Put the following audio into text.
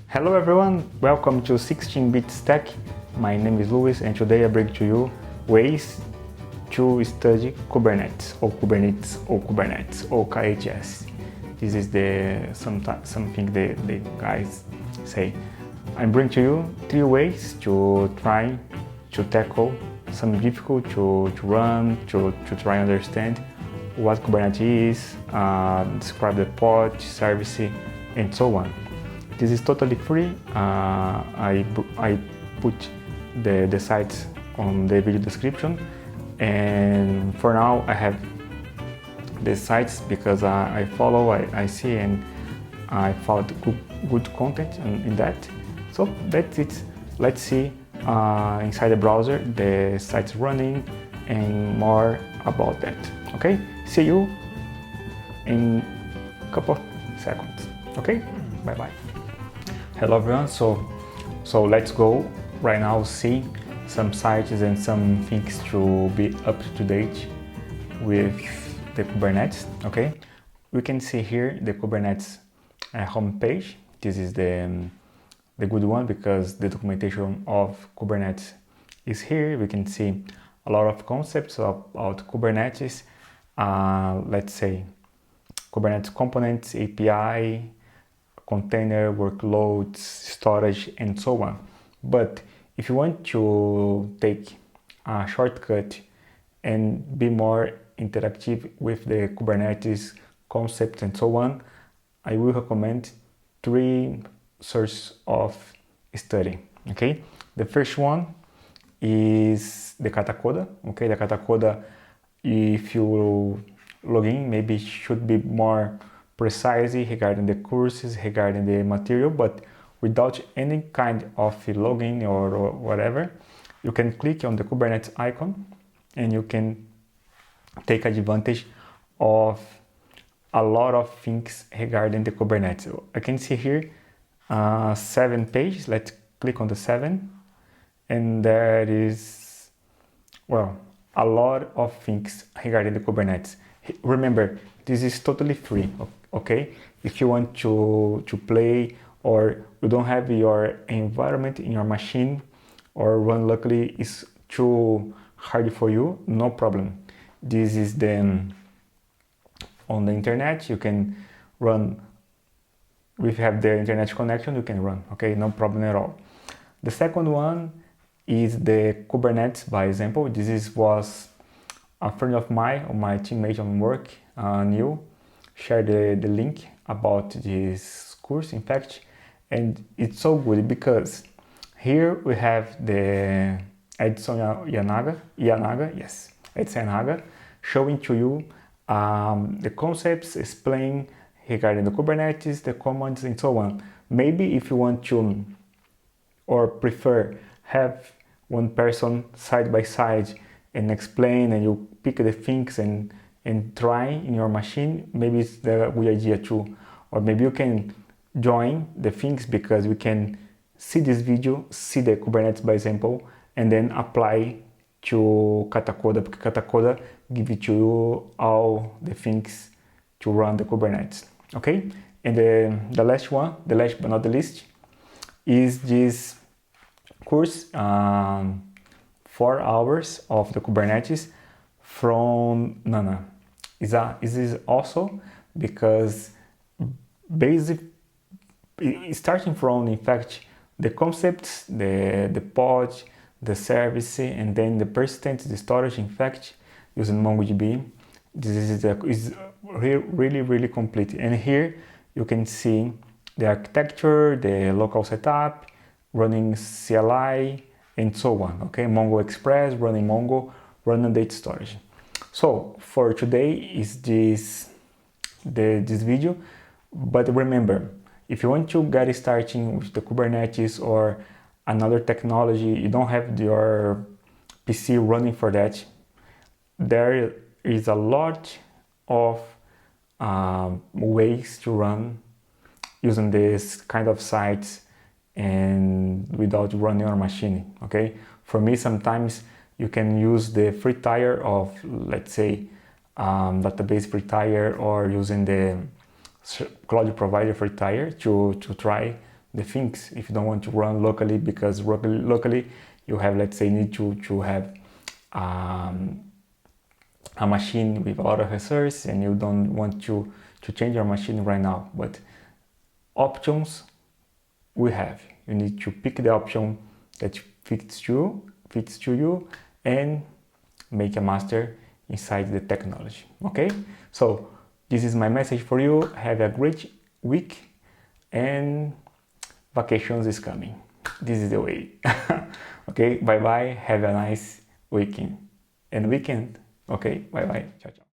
Hello everyone, welcome to 16-bit Stack. My name is Luis and today I bring to you ways to study Kubernetes or k8s. This is something the guys say. I bring to you 3 ways to try to tackle some difficult to run, to try and understand what Kubernetes is, describe the pod, service, and so on. This is totally free. I put the sites on the video description, and for now I have the sites because I follow, I see, and I found good content in that. So that's it. Let's see inside the browser the sites running and more about that. Okay, see you in a couple of seconds. Okay, bye bye. Hello everyone, so let's go right now see some sites and some things to be up to date with the Kubernetes. Okay, we can see here the Kubernetes homepage. This is the good one because the documentation of Kubernetes is here. We can see a lot of concepts about Kubernetes. Let's say Kubernetes components, API, container, workloads, storage, and so on. But if you want to take a shortcut and be more interactive with the Kubernetes concepts and so on, I will recommend 3 sources of study. Okay, the first one is the Katacoda. Okay, the Katacoda, if you log in, maybe should be more precisely regarding the courses, regarding the material, but without any kind of login or whatever, you can click on the Kubernetes icon and you can take advantage of a lot of things regarding the Kubernetes. I can see here 7 pages. Let's click on the 7, and there is, well, a lot of things regarding the Kubernetes. Remember, this is totally free. Okay, if you want to play or you don't have your environment in your machine or run locally is too hard for you, no problem. This is then on the internet. You can run. If you have the internet connection, you can run. Okay, no problem at all. The second one is the Kubernetes by example. Was a friend of mine, or my teammate on work, Neil, shared the link about this course, in fact, and it's so good because here we have the Edson Yanaga, yes, Edson Yanaga, showing to you the concepts, explain regarding the Kubernetes, the commands, and so on. Maybe if you want to, or prefer, have one person side by side and explain, and you pick the things and try in your machine, maybe it's the good idea too. Or maybe you can join the things because we can see this video, see the Kubernetes by example, and then apply to Katacoda, because Katacoda gives you to you all the things to run the Kubernetes. Okay, and the last one, the last but not the least, is this course, 4 hours of the Kubernetes from Nana. Is also because basic, starting from, in fact, the concepts, the pod, the service, and then the persistent, the storage, in fact, using MongoDB. This is really complete. And here you can see the architecture, the local setup, running CLI, and so on. Okay, Mongo Express, running Mongo, running data storage. So for today is this video, but remember, if you want to get starting with the Kubernetes or another technology, you don't have your PC running for that, there is a lot of ways to run using this kind of sites and without running your machine. Okay, for me, sometimes you can use the free tier of, let's say, database free tier, or using the cloud provider free tier to try the things if you don't want to run locally, because locally you have, let's say, need to have a machine with a lot of resources, and you don't want to change your machine right now. But options we have, you need to pick the option that fits to you and make a master inside the technology. Okay, so this is my message for you. Have a great week, and vacations is coming. This is the way. Okay, bye bye, have a nice weekend. Okay, bye bye, ciao ciao.